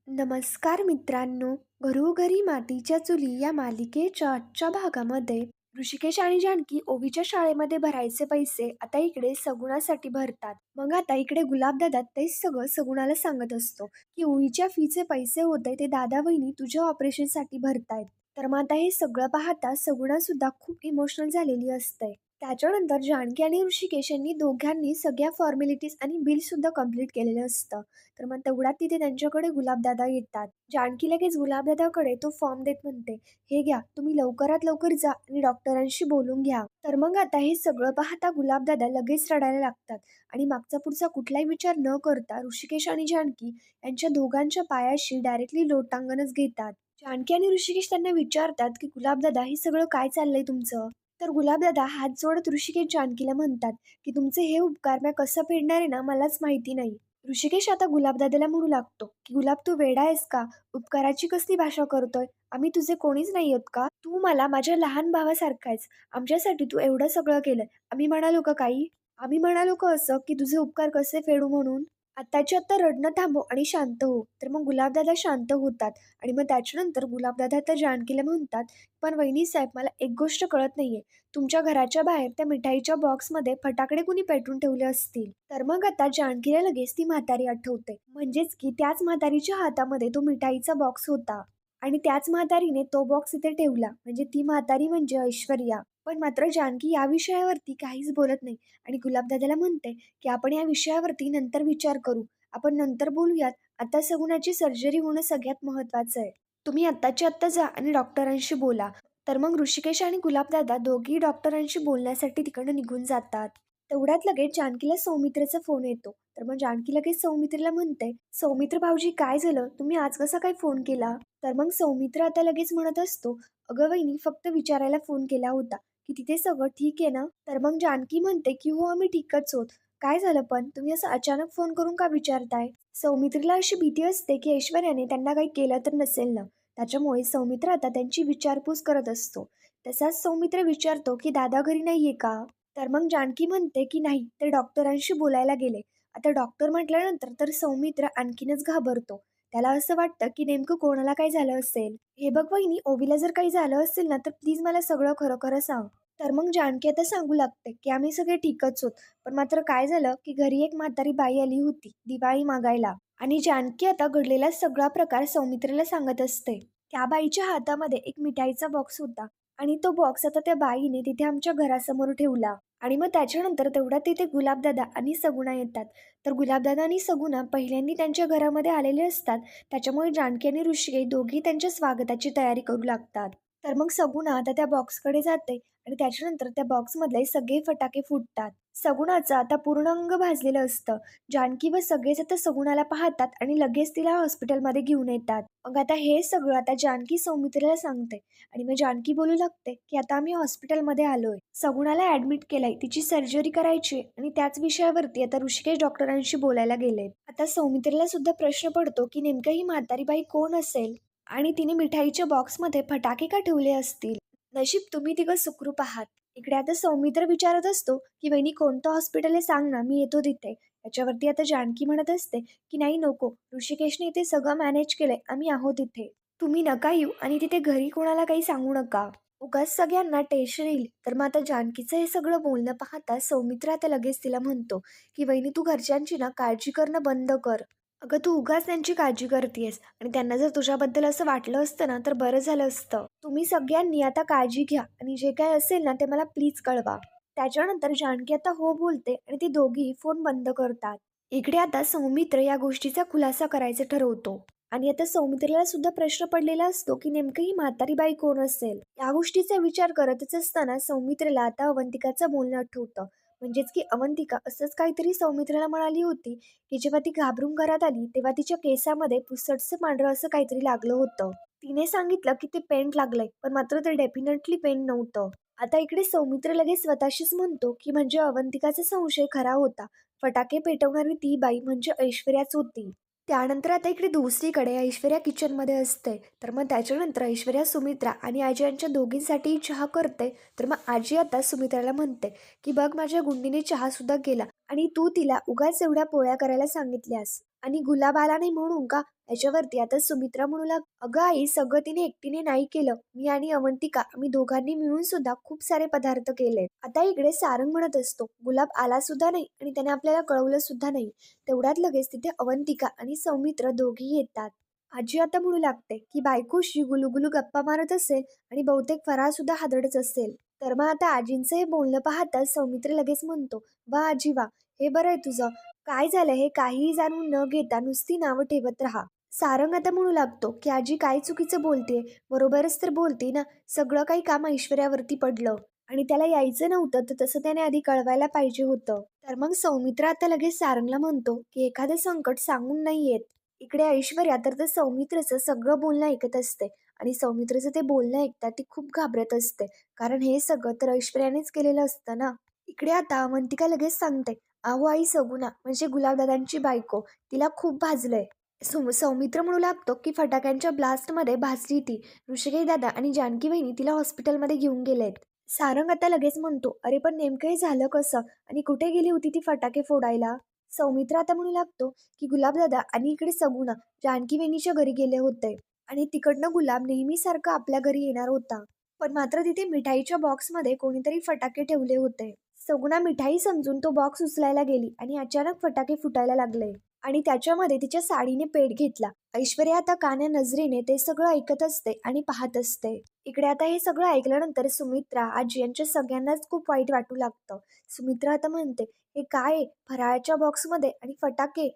नमस्कार मित्रांनो, घरोघरी मातीच्या चुली या मालिकेच्या आजच्या भागामध्ये ऋषिकेश आणि जानकी ओवीच्या शाळेमध्ये भरायचे पैसे आता इकडे सगुणासाठी भरतात. मग आता इकडे गुलाबदादा तेच सगळं सगुणाला सांगत असतो की ओवीच्या फीचे पैसे होते ते दादा वहिनी तुझ्या ऑपरेशनसाठी भरतायत. तर मग आता हे सगळं पाहता सगुणा सुद्धा खूप इमोशनल झालेली असते. त्याच्यानंतर जानकी आणि ऋषिकेश यांनी दोघांनी सगळ्या फॉर्मॅलिटीज आणि बिल सुद्धा कंप्लीट केलेलं असतं. तर मग तेवढ्यात तिथे त्यांच्याकडे गुलाबदादा येतात. जानकी लगेच गुलाबदादाकडे तो फॉर्म देत म्हणते, हे घ्या, तुम्ही लवकरात लवकर जा आणि डॉक्टरांशी बोलून घ्या. तर मग आता हे सगळं पाहता गुलाबदादा लगेच रडायला लागतात आणि मागचा पुढचा कुठलाही विचार न करता ऋषिकेश आणि जानकी यांच्या दोघांच्या पायाशी डायरेक्टली लोटांगणच घेतात. जानकी आणि ऋषिकेश त्यांना विचारतात की गुलाबदादा हे सगळं काय चाललंय तुमचं. तर गुलाबदादा हात जोडत ऋषिकेश जानकीला म्हणतात की तुमचे हे उपकार मी कसं फेडणार आहे ना मलाच माहिती नाही. ऋषिकेश आता गुलाबदादाला म्हणू लागतो की गुलाब तू वेडा आहेस का? उपकाराची कसली भाषा करतोय? आम्ही तुझे कोणीच नाही आहोत का? तू मला माझ्या लहान भावासारखा आहेस. आमच्यासाठी तू एवढं सगळं केलंय. आम्ही म्हणालो का काही? आम्ही म्हणालो का असं की तुझे उपकार कसे फेडू म्हणून? आत्ताच्या आत्ता रडणं थांबव आणि शांत हो. तर मग गुलाबदादा शांत होतात आणि मग त्याच्यानंतर गुलाबदादा त्या जानकीला म्हणतात, पण वहिनी साहेब मला एक गोष्ट कळत नाहीये. तुमच्या घराच्या बाहेर त्या मिठाईच्या बॉक्समध्ये फटाकडे कुणी पेटवून ठेवले असतील. तर मग आता जानकीला लगेच ती म्हातारी आठवते. म्हणजेच की त्याच म्हातारीच्या हातामध्ये तो मिठाईचा बॉक्स होता आणि त्याच म्हातारीने तो बॉक्स इथे ठेवला. म्हणजे ती म्हातारी म्हणजे ऐश्वर्या. पण मात्र जानकी या विषयावरती काहीच बोलत नाही आणि गुलाबदादाला म्हणते की आपण या विषयावरती नंतर विचार करू. आपण नंतर बोलूयात. आता सगुणाची सर्जरी होणं सगळ्यात महत्वाचं आहे. तुम्ही आत्ताच्या आत्ता जा आणि डॉक्टरांशी बोला. तर मग ऋषिकेश आणि गुलाबदादा दोघेही डॉक्टरांशी बोलण्यासाठी तिकडनं निघून जातात. तेवढ्यात लगेच जानकीला सौमित्रेचा फोन येतो. तर मग जानकी लगेच सौमित्रेला म्हणते, सौमित्र भाऊजी काय झालं? तुम्ही आज कसा काय फोन केला? तर मग सौमित्र आता लगेच म्हणत असतो, अगं वहिनी फक्त विचारायला फोन केला होता की तिथे सगळं ठीक आहे ना? तर मग जानकी म्हणते की हो आम्ही ठीकच आहोत. काय झालं पण? तुम्ही असं अचानक फोन करून का विचारताय? सौमित्रीला अशी भीती असते की ऐश्वर्याने त्यांना काही केलं तर नसेल ना. त्याच्यामुळे सौमित्र आता त्यांची विचारपूस करत असतो. तसाच सौमित्र विचारतो की दादा घरी नाहीये का? तर मग जानकी म्हणते की नाही, ते डॉक्टरांशी बोलायला गेले. आता डॉक्टर म्हटल्यानंतर तर सौमित्र आणखीनच घाबरतो. त्याला असं वाटतं की नेमकं कोणाला काय झालं असेल. हे बघ वहिनी, ओवीला जर काही झालं असेल ना तर प्लीज मला सगळं खरं खरं सांग. तर मग जानकी आता सांगू लागते की आम्ही सगळे ठीकच आहोत. पण मात्र काय झालं की घरी एक म्हातारी बाई आली होती दिवाळी मागायला आणि जानकी आता घडलेला सगळा प्रकार सौमित्रेला सांगत असते. त्या बाईच्या हातामध्ये एक मिठाईचा बॉक्स होता आणि तो बॉक्स आता त्या बाईने तिथे आमच्या घरासमोर ठेवला. आणि मग त्याच्यानंतर तेवढ्यात तिथे गुलाबदादा आणि सगुणा येतात. तर गुलाबदादा आणि सगुणा पहिल्यांदा त्यांच्या घरामध्ये आलेले असतात. त्याच्यामुळे जानकी आणि ऋषिकेश दोघेही त्यांच्या स्वागताची तयारी करू लागतात. तर मग सगुणा आता त्या बॉक्सकडे जाते आणि त्याच्यानंतर त्या बॉक्समधले सगळे फटाके फुटतात. सगुणाचं आता पूर्ण अंग भाजलेलं असतं. जानकी व सगळेच आता सगुणाला पाहतात आणि लगेच तिला हॉस्पिटलमध्ये घेऊन येतात. मग आता हे सगळं आता जानकी सौमित्रेला सांगते आणि मग जानकी बोलू लागते की आता आम्ही हॉस्पिटलमध्ये आलोय. सगुणाला ऍडमिट केलंय, तिची सर्जरी करायची आणि त्याच विषयावरती आता ऋषिकेश डॉक्टरांशी बोलायला गेलेत. आता सौमित्रेला सुद्धा प्रश्न पडतो की नेमकं ही म्हातारी बाई कोण असेल आणि तिने मिठाईच्या बॉक्समध्ये फटाके का ठेवले असतील. नशीब तुम्ही तिघं सुखरूप आहात. इकडे आता सौमित्र विचारत असतो की वहिनी कोणतं हॉस्पिटल आहे सांग ना, मी येतो तिथे. त्याच्यावरती आता जानकी म्हणत असते की नाही नको, ऋषिकेशने इथे सगळं मॅनेज केलंय, आम्ही आहोत इथे. तुम्ही नका येऊ आणि तिथे घरी कोणाला काही सांगू नका. उगाच सगळ्यांना टेन्शन येईल. तर मग आता जानकीचं हे सगळं बोलणं पाहता सौमित्र आता लगेच तिला म्हणतो की वहिनी तू घरच्यांची ना काळजी करणं बंद कर. अगं तू उगाच त्यांची काळजी करतेस आणि त्यांना जर तुझ्याबद्दल असं वाटलं असतं ना तर बरं झालं असतं. तुम्ही सगळ्यांनी आता काळजी घ्या आणि जे काय असेल ना ते मला प्लीज कळवा. त्याच्यानंतर जानकी आता हो बोलते आणि ती दोघी फोन बंद करतात. इकडे आता सौमित्र या गोष्टीचा खुलासा करायचं ठरवतो आणि आता सौमित्रेला सुद्धा प्रश्न पडलेला असतो की नेमकं ही म्हातारी बाई कोण असेल. या गोष्टीचा विचार करतच असताना सौमित्रेला आता अवंतिकाचं बोलणं आठवतं. म्हणजेच की अवंतिका असंच काहीतरी सौमित्रेला म्हणाली होती की जेव्हा ती घाबरून घरात आली तेव्हा तिच्या केसामध्ये पुसटसं पांढरं असं काहीतरी लागलं होतं. तिने सांगितलं की ते पेंट लागलंय, पण मात्र ते डेफिनेटली पेंट नव्हतं. आता इकडे सौमित्र लगेच स्वतःशीच म्हणतो की म्हणजे अवंतिकाचा संशय खरा होता. फटाके पेटवणारी ती बाई म्हणजे ऐश्वर्याच होती. त्यानंतर आता इकडे दुसरीकडे ऐश्वर्या किचनमध्ये असते. तर मग त्याच्यानंतर ऐश्वर्या सुमित्रा आणि आजी यांच्या दोघींसाठी चहा करते. तर मग आजी आता सुमित्राला म्हणते की बघ माझ्या गुंडीने चहा सुद्धा केला आणि तू तिला उगाच एवढ्या पोळ्या करायला सांगितल्यास आणि गुलाब आला नाही म्हणून का याच्यावरती आता सुमित्रा म्हणू लाग, अगं आई, सगळं तिने एकटीने नाही केलं. मी आणि अवंतिका आम्ही दोघांनी मिळून सुद्धा खूप सारे पदार्थ केले. आता इकडे सारंग म्हणत असतो, गुलाब आला सुद्धा नाही आणि त्याने आपल्याला कळवलं सुद्धा नाही. तेवढ्यात लगेच तिथे अवंतिका आणि सौमित्र दोघेही येतात. आजी आता म्हणू लागते की बायकोशी गुलुगुलू गप्पा मारत असेल आणि बहुतेक फराळ सुद्धा हादडच असेल. तर मग आता आजींचं हे बोलणं पाहता सौमित्र लगेच म्हणतो, वा आजी वा, हे बरं आहे तुझं. काय झालं हे काहीही जाणून न घेता नुसती नावं ठेवत राहा. सारंग आता म्हणू लागतो की आजी काय चुकीचं बोलते, बरोबरच तर बोलते ना. सगळं काही काम ऐश्वर्यावरती पडलं आणि त्याला यायचं नव्हतं तर तसं त्याने आधी कळवायला पाहिजे होतं. तर मग सौमित्र आता लगेच सारंगला म्हणतो की एखादं संकट सांगून नाही येत. इकडे ऐश्वर्या तर सौमित्रचं सगळं बोलणं ऐकत असते आणि सौमित्रचं ते बोलणं ऐकता ती खूप घाबरत असते, कारण हे सगळं तर ऐश्वर्यानेच केलेलं असतं ना. इकडे आता अवंतिका लगेच सांगते, अहो आई, सगुणा म्हणजे गुलाबदादांची बायको, तिला खूप भाजलंय. सौमित्र म्हणू लागतो की फटाक्यांच्या ब्लास्टमध्ये भाजली ती. ऋषिकेश दादा आणि जानकी वहिनी तिला हॉस्पिटलमध्ये घेऊन गेलेत. सारंग आता लगेच म्हणतो, अरे पण नेमकं हे झालं कसं आणि कुठे गेली होती ती फटाके फोडायला? सौमित्र आता म्हणू लागतो की गुलाबदादा आणि इकडे सगुणा जानकी वहिनीच्या घरी गेले होते आणि तिकडनं गुलाब नेहमीसारखं आपल्या घरी येणार होता. पण मात्र तिथे मिठाईच्या बॉक्समध्ये कोणीतरी फटाके ठेवले होते. सगुणा मिठाई समजून तो बॉक्स उचलायला गेली आणि अचानक फटाके फुटायला लागले आणि त्याच्यामध्ये तिच्या साडीने पेट घेतला. ऐश्वर्या आता कान्या नजरेने ते सगळं ऐकत असते आणि पाहत असते. इकडे आता हे सगळं ऐकल्यानंतर सुमित्रा, आजी यांच्या सगळ्यांनाच खूप वाईट वाटू लागतं. सुमित्रा आता म्हणते, हे काय आहे? फराळाच्या बॉक्समध्ये आणि फटाके,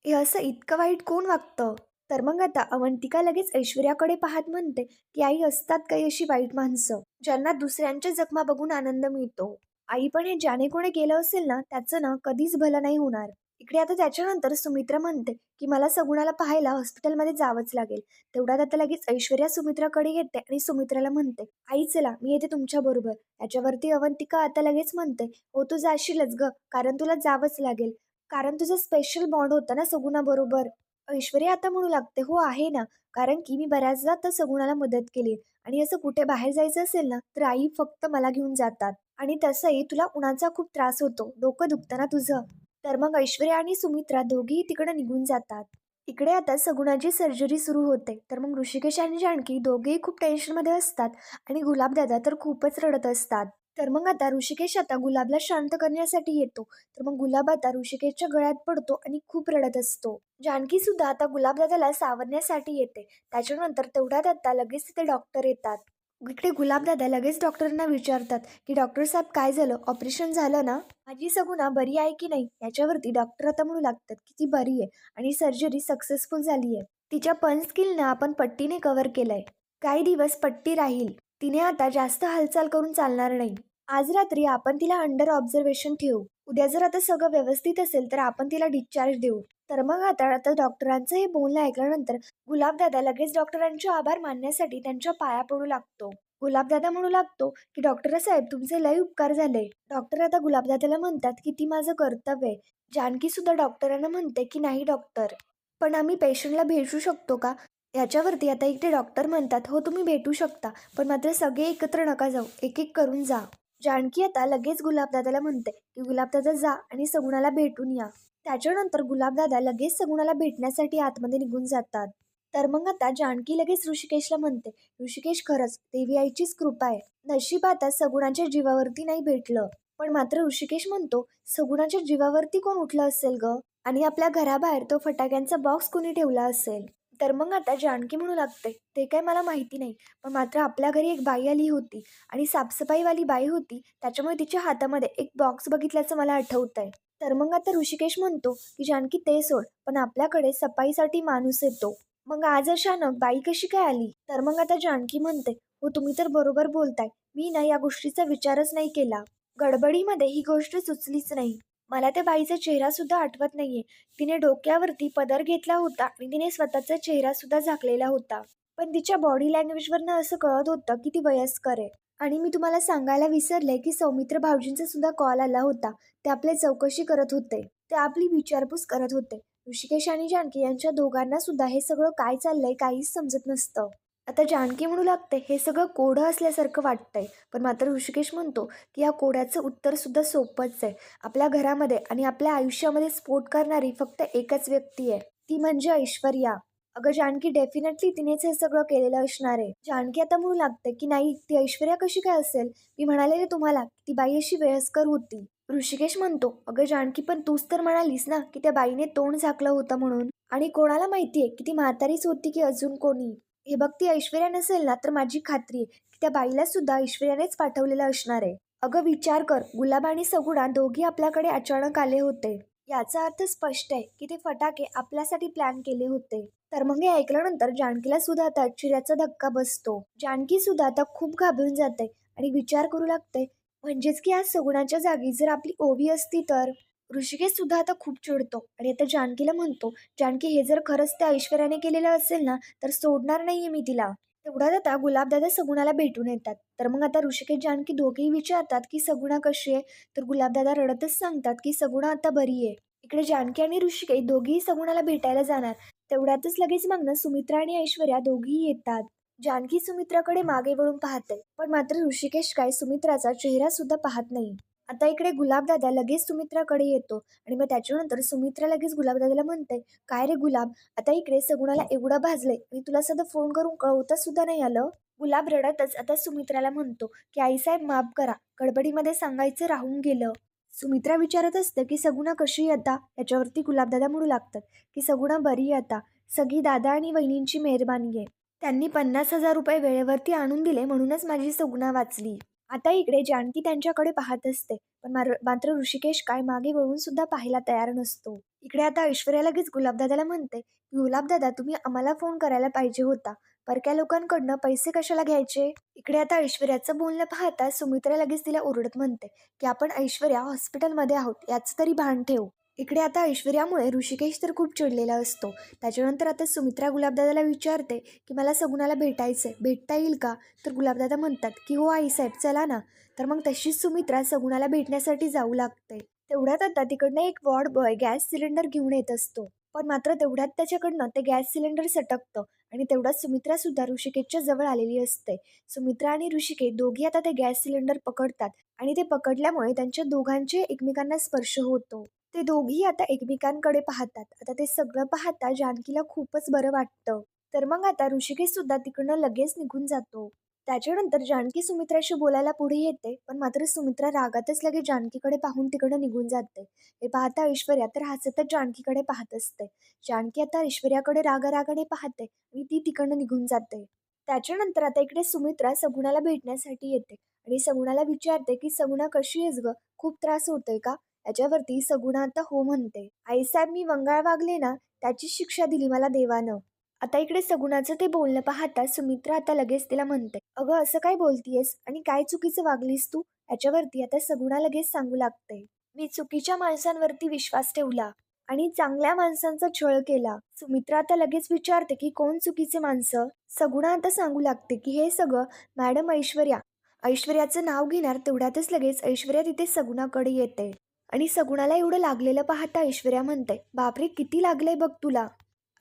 हे असं इतकं वाईट कोण वागतं? तर मग आता अवंतिका लगेच ऐश्वर्याकडे पाहत म्हणते की आई, असतात काही अशी वाईट माणसं ज्यांना दुसऱ्यांच्या जखमा बघून आनंद मिळतो. आई, पण हे ज्याने कोणी केलं असेल ना त्याचं ना कधीच भलं नाही होणार. इकडे आता त्याच्यानंतर सुमित्रा म्हणते की मला सगुणाला पाहायला हॉस्पिटलमध्ये जावंच लागेल. तेवढ्यात आता लगेच ऐश्वर्या सुमित्राकडे येते आणि सुमित्राला म्हणते, आई चला, मी येते तुमच्या बरोबर. याच्यावरती अवंतिका आता लगेच म्हणते, हो तू जाशीलच ग, कारण तुला जावंच लागेल, कारण तुझा स्पेशल बॉन्ड होता ना सगुणा बरोबर. ऐश्वर्या आता म्हणू लागते, हो आहे ना, कारण की मी बऱ्याचदा तर सगुणाला मदत केली आणि असं कुठे बाहेर जायचं असेल ना तर आई फक्त मला घेऊन जातात. आणि तसंही तुला उन्हाचा खूप त्रास होतो, डोकं दुखतं ना तुझं. तर मग ऐश्वर्या आणि सुमित्रा दोघीही तिकडे निघून जातात. इकडे आता सगुणाची सर्जरी सुरू होते. तर मग ऋषिकेश आणि जानकी दोघेही खूप टेन्शनमध्ये असतात आणि गुलाबदादा तर खूपच रडत असतात. तर मग आता ऋषिकेश आता गुलाबला शांत करण्यासाठी येतो. तर मग गुलाब आता ऋषिकेशच्या गळ्यात पडतो आणि खूप रडत असतो. जानकी सुद्धा आता गुलाबदादाला सावरण्यासाठी येते. त्याच्यानंतर तेवढ्यात आता लगेच तिथे डॉक्टर येतात. इकडे गुलाबदादा लगेच डॉक्टरांना विचारतात की डॉक्टर साहेब, काय झालं, ऑपरेशन झालं ना? माझी सगुणा बरी आहे की नाही? याच्यावरती डॉक्टर आता म्हणू लागतात की ती बरी आहे आणि सर्जरी सक्सेसफुल झाली आहे. तिच्या पंच आपण पट्टीने कव्हर केलंय. काही दिवस पट्टी राहील. तिने आता जास्त हालचाल करून चालणार नाही. आज रात्री आपण तिला अंडर ऑब्झर्वेशन ठेवू. उद्या जर आता सगळं व्यवस्थित असेल तर आपण तिला डिस्चार्ज देऊ. तर मग आता आता डॉक्टरांचं हे बोलणं ऐकल्यानंतर गुलाबदादा लगेच डॉक्टरांचे आभार मानण्यासाठी त्यांच्या पाया पडू लागतो. गुलाबदादा म्हणू लागतो की डॉक्टर साहेब, तुमचे लय उपकार झाले. डॉक्टर आता गुलाबदादाला म्हणतात की ती माझं कर्तव्य आहे. जानकी सुद्धा डॉक्टरांना म्हणते की नाही डॉक्टर, पण आम्ही पेशंटला भेटू शकतो का? याच्यावरती आता इकडे डॉक्टर म्हणतात, हो तुम्ही भेटू शकता, पण मात्र सगळे एकत्र नका जाऊ, एक एक करून जा. जानकी आता लगेच गुलाबदादाला म्हणते की गुलाबदादा जा आणि सगुणाला भेटून या. त्याच्यानंतर गुलाबदादा लगेच सगुणाला भेटण्यासाठी आतमध्ये निघून जातात. तर मग आता जानकी लगेच ऋषिकेशला म्हणते, ऋषिकेश, खरंच देवी आईचीच कृपा आहे. नशीब आता सगुणाच्या जीवावरती नाही भेटलं. पण मात्र ऋषिकेश म्हणतो, सगुणाच्या जीवावरती कोण उठलं असेल ग? आणि आपल्या घराबाहेर तो फटाक्यांचा बॉक्स कोणी ठेवला असेल? तर मग आता जानकी म्हणू लागते, ते काय मला माहिती नाही, पण मात्र आपल्या घरी एक बाई आली होती आणि साफसफाईवाली बाई होती, त्याच्यामुळे तिच्या हातामध्ये एक बॉक्स बघितल्याचं मला आठवतंय. तर मग आता ऋषिकेश म्हणतो की जानकी ते सोड, पण आपल्याकडे सफाईसाठी माणूस येतो. मग आज अचानक बाई कशी काय आली? तर मग आता जानकी म्हणते, हो तुम्ही तर बरोबर बोलताय, मी ना या गोष्टीचा विचारच नाही केला. गडबडीमध्ये ही गोष्ट सुचलीच नाही. मला त्या बाईचा चेहरा सुद्धा आठवत नाहीये. तिने डोक्यावरती पदर घेतला होता आणि तिने स्वतःचा चेहरा सुद्धा झाकलेला होता. पण तिच्या बॉडी लँग्वेजवरनं असं कळत होतं की ती वयस्कर आहे. आणि मी तुम्हाला सांगायला विसरले की सौमित्र भाऊजींचा सुद्धा कॉल आला होता. ते आपले चौकशी करत होते. ते आपली विचारपूस करत होते. ऋषिकेश आणि जानकी यांच्या दोघांना सुद्धा हे सगळं काय चाललंय काहीच समजत नसतं. आता जानकी म्हणू लागते, हे सगळं कोडं असल्यासारखं वाटतंय. पण मात्र ऋषिकेश म्हणतो की या कोड्याचं उत्तर सुद्धा सोपंच आहे. आपल्या घरामध्ये आणि आपल्या आयुष्यामध्ये स्फोट करणारी फक्त एकच व्यक्ती आहे, ती म्हणजे ऐश्वर्या. अगं जानकी डेफिनेटली तिनेच हे सगळं केलेलं असणार आहे. जानकी आता म्हणू लागते की नाही ती ऐश्वर्या कशी काय असेल? मी म्हणालेले तुम्हाला की ती बाई अशी वयस्कर होती. ऋषिकेश म्हणतो अगं जानकी पण तूच तर म्हणालीस ना की त्या बाईने तोंड झाकलं होतं म्हणून. आणि कोणाला माहितीये की ती म्हातारीच होती की अजून कोणी. हे बघ ती ऐश्वर्या नसेल ना तर माझी खात्री आहे की त्या बाईला सुद्धा ऐश्वर्यानेच पाठवलेलं असणार आहे. अगं विचार कर गुलाब आणि सगुणा दोघी आपल्याकडे अचानक आले होते. याचा अर्थ स्पष्ट आहे की ते फटाके आपल्यासाठी प्लॅन केले होते. तर मग हे ऐकल्यानंतर जानकीला सुद्धा आता आश्चर्याचा धक्का बसतो. जानकी सुद्धा आता खूप घाबरून जाते आणि विचार करू लागते म्हणजेच की आज सगुणाच्या जागी जर आपली ओवी असती तर. ऋषिकेश सुद्धा आता खूप चिडतो आणि आता जानकीला म्हणतो जानकी हे जर खरंच त्या ऐश्वर्याने केलेलं असेल ना तर सोडणार नाहीये मी तिला. तेवढ्यात आता गुलाबदादा सगुणाला भेटून येतात. तर मग आता ऋषिकेश जानकी दोघेही विचारतात की सगुणा कशी आहे. तर गुलाबदादा रडतच सांगतात की सगुणा आता बरी आहे. इकडे जानकी आणि ऋषिकेश दोघेही सगुणाला भेटायला जाणार. तेवढ्यातच लगेच मागणं सुमित्रा आणि ऐश्वर्या दोघीही येतात. जानकी सुमित्राकडे मागे वळून पाहते पण मात्र ऋषिकेश काय सुमित्राचा चेहरा सुद्धा पाहत नाही. आता इकडे गुलाबदादा लगेच सुमित्राकडे येतो आणि मग त्याच्यानंतर सुमित्रा लगेच गुलाबदादाला म्हणते काय रे गुलाब आता इकडे सगुणाला एवढं भाजलंय आणि तुला साधं फोन करून कळवता सुद्धा नाही आलं. गुलाब रडतच आता सुमित्राला म्हणतो की आईसाहेब माफ करा गडबडीमध्ये सांगायचं राहून गेलं. सुमित्रा विचारत असते की सगुणा कशी आहे आता. याच्यावरती गुलाबदादा म्हणू लागतात की सगुणा बरी आहे आता. सगळी दादा आणि वहिनींची मेहरबानी आहे. त्यांनी 50,000 रुपये वेळेवरती आणून दिले म्हणूनच माझी सगुणा वाचली. आता इकडे जानकी त्यांच्याकडे पाहत असते पण मात्र ऋषिकेश काय मागे वळून सुद्धा पाहायला तयार नसतो. इकडे आता ऐश्वर्या लगेच गुलाबदादाला म्हणते की गुलाबदादा तुम्ही आम्हाला फोन करायला पाहिजे होता. परक्या लोकांकडनं पैसे कशाला घ्यायचे. इकडे आता ऐश्वर्याचं बोलणं पाहता सुमित्रा लगेच तिला ओरडत म्हणते की आपण ऐश्वर्या हॉस्पिटलमध्ये आहोत याचं तरी भान ठेव. इकडे आता ऐश्वर्यामुळे ऋषिकेश तर खूप चिडलेला असतो. त्याच्यानंतर आता सुमित्रा गुलाबदादाला विचारते की मला सगुणाला भेटायचंय भेटता येईल का. तर गुलाबदादा म्हणतात की हो आईसाहेब चला ना. तर मग तशीच सुमित्रा सगुणाला भेटण्यासाठी जाऊ लागते. तेवढ्यात आता तिकडनं एक वॉर्ड बॉय गॅस सिलेंडर घेऊन येत असतो. पण मात्र तेवढ्यात त्याच्याकडनं ते गॅस सिलेंडर सटकतं आणि तेवढ्यात सुमित्रा सुद्धा ऋषिकेशच्या जवळ आलेली असते. सुमित्रा आणि ऋषिकेश दोघी आता ते गॅस सिलेंडर पकडतात आणि ते पकडल्यामुळे त्यांच्या दोघांचे एकमेकांना स्पर्श होतो. ते दोघी आता एकमेकांकडे पाहतात. आता ते सगळं पाहता जानकीला खूपच बरं वाटतं. तर मग आता ऋषिकेश सुद्धा तिकडनं लगेच निघून जातो. त्याच्यानंतर जानकी सुमित्राशी बोलायला पुढे येते पण मात्र सुमित्रा रागातच लगेच जानकीकडे पाहून तिकडं निघून जाते. हे पाहता ऐश्वर्या तर हसतच जानकीकडे पाहत असते. जानकी आता ऐश्वर्याकडे रागारागाने पाहते आणि ती तिकडनं निघून जाते. त्याच्यानंतर आता इकडे सुमित्रा सगुणाला भेटण्यासाठी येते आणि सगुणाला विचारते की सगुणा कशी आहेस ग. खूप त्रास होतोय का. याच्यावरती सगुणा आता हो म्हणते. आईसाहेब मी वंगाळ वागले ना त्याची शिक्षा दिली मला देवानं. आता इकडे सगुणाचं ते बोलणं पाहता सुमित्रा आता लगेच तिला म्हणते अगं असं काय बोलतीयस आणि काय चुकीचं वागलीस तू. याच्यावरती आता सगुणा लगेच सांगू लागते मी चुकीच्या माणसांवरती विश्वास ठेवला आणि चांगल्या माणसांचा छळ केला. सुमित्रा आता लगेच विचारते की कोण चुकीचे माणसं. सगुणा आता सांगू लागते की हे सगळं मॅडम ऐश्वर्या. ऐश्वर्याचं नाव घेणार तेवढ्यातच लगेच ऐश्वर्या तिथे सगुणाकडे येते आणि सगुणाला एवढं लागलेलं पाहता ऐश्वर्या म्हणते बापरे किती लागलंय बघ तुला.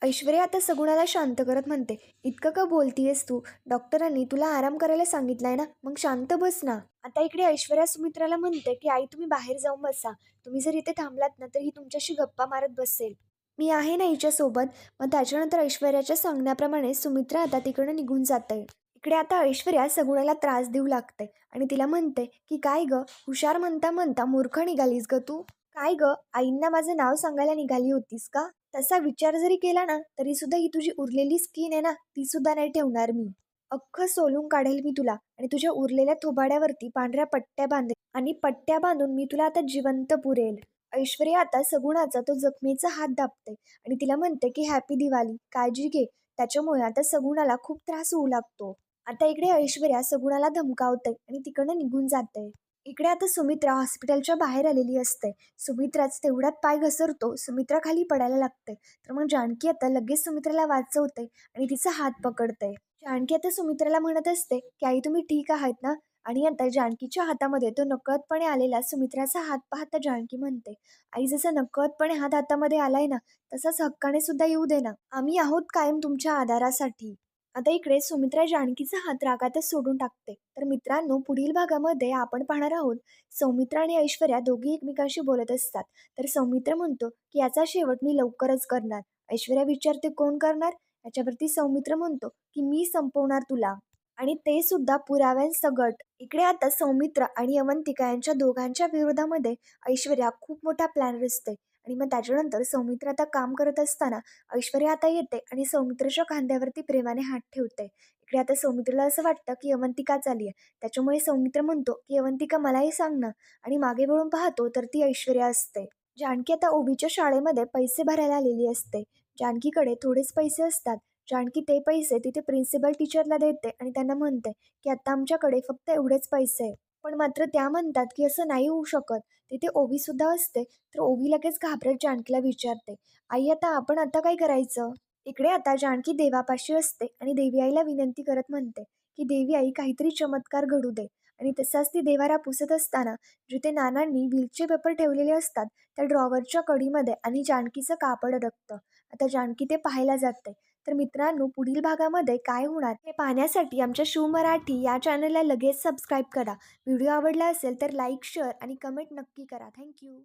ऐश्वर्या आता सगुणाला शांत करत म्हणते इतकं का बोलतीयस तू. डॉक्टरांनी तुला आराम करायला सांगितलाय ना मग शांत बस ना. आता इकडे ऐश्वर्या सुमित्राला म्हणते की आई तुम्ही बाहेर जाऊन बसा. तुम्ही जर इथे थांबलात ना तर ही तुमच्याशी गप्पा मारत बसेल. मी आहे ना हिच्यासोबत. मग त्याच्यानंतर ऐश्वर्याच्या सांगण्याप्रमाणे सुमित्रा आता तिकडे निघून जाते. इकडे आता ऐश्वर्या सगुणाला त्रास देऊ लागते आणि तिला म्हणते की काय ग हुशार म्हणता म्हणता मूर्ख निघालीस ग तू. काय ग आईंना माझं नाव सांगायला निघाली होतीस का. तसा विचार जरी केला ना तरी सुद्धा ही तुझी उरलेली स्किन आहे ना ती सुद्धा नाही ठेवणार मी. अख्खं सोलून काढेल मी तुला आणि तुझ्या उरलेल्या थोबाड्यावरती पांढऱ्या पट्ट्या बांधेल आणि पट्ट्या बांधून मी तुला आता जिवंत पुरेल. ऐश्वर्या आता सगुणाचा तो जखमेचा हात दाबते आणि तिला म्हणते की हॅपी दिवाळी काळजी घे. त्याच्यामुळे आता सगुणाला खूप त्रास होऊ लागतो. आता इकडे ऐश्वर्या सगुणाला धमकावते आणि तिकडनं निघून जाते. इकडे आता सुमित्रा हॉस्पिटलच्या बाहेर आलेली असते. सुमित्राच तेवढ्यात पाय घसरतो. सुमित्रा खाली पडायला लागते. तर मग जानकी आता लगेच सुमित्राला वाचवते आणि तिचा हात पकडते. जानकी आता सुमित्राला म्हणत असते की आई तुम्ही ठीक आहात ना. आणि आता जानकीच्या हातामध्ये तो नकळतपणे आलेला सुमित्राचा हात पाहता जानकी म्हणते आई जसा नकळतपणे हात हातामध्ये आलाय ना तसाच हक्काने सुद्धा येऊ दे ना. आम्ही आहोत कायम तुमच्या आधारासाठी. आता इकडे सुमित्रा जानकीचा हात रागातच सोडून टाकते. तर मित्रांनो पुढील भागामध्ये आपण पाहणार आहोत सौमित्रा आणि ऐश्वर्या दोघी एकमेकांशी बोलत असतात. तर सौमित्र म्हणतो की याचा शेवट मी लवकरच करणार. ऐश्वर्या विचारते कोण करणार. त्याच्यावरती सौमित्र म्हणतो की मी संपवणार तुला आणि ते सुद्धा पुराव्यांसकट. इकडे आता सौमित्र आणि अवंतिका यांच्या दोघांच्या विरोधामध्ये ऐश्वर्या खूप मोठा प्लॅन रचते आणि मग त्याच्यानंतर सौमित्र आता काम करत असताना ऐश्वर्या आता येते आणि सौमित्रच्या खांद्यावरती प्रेमाने हात ठेवते. इकडे आता सौमित्रला असं वाटतं की अवंतिकाच आली आहे. त्याच्यामुळे सौमित्र म्हणतो की अवंतिका मलाही सांग ना, आणि मागे वळून पाहतो तर ती ऐश्वर्या असते. जानकी आता ओवीच्या शाळेमध्ये पैसे भरायला आलेली असते. जानकीकडे थोडेच पैसे असतात. जानकी ते पैसे तिथे प्रिन्सिपल टीचरला देते आणि त्यांना म्हणते की आता आमच्याकडे फक्त एवढेच पैसे आहे. पण मात्र त्या म्हणतात की असं नाही होऊ शकत. तिथे ओवी सुद्धा असते. तर ओवी लगेच घाबरत जानकीला विचारते, आई आता आपण आता काय करायचं? इकडे आता जानकी देवापाशी असते आणि देवी आईला विनंती करत म्हणते की देवी आई काहीतरी चमत्कार घडू दे. आणि तसाच ती देवारा पुसत असताना जिथे नानांनी व्हीलचे पेपर ठेवलेले असतात त्या ड्रॉवरच्या कडीमध्ये आणि जानकीचं कापड अडकतं. आता जानकी ते पाहायला जाते. तर मित्रांनो, पुढील भागामध्ये काय होणार हे पाहण्यासाठी आमच्या शिव मराठी या चॅनलला लगेच सबस्क्राईब करा. व्हिडिओ आवडला असेल तर लाईक, शेअर आणि कमेंट नक्की करा. थँक्यू.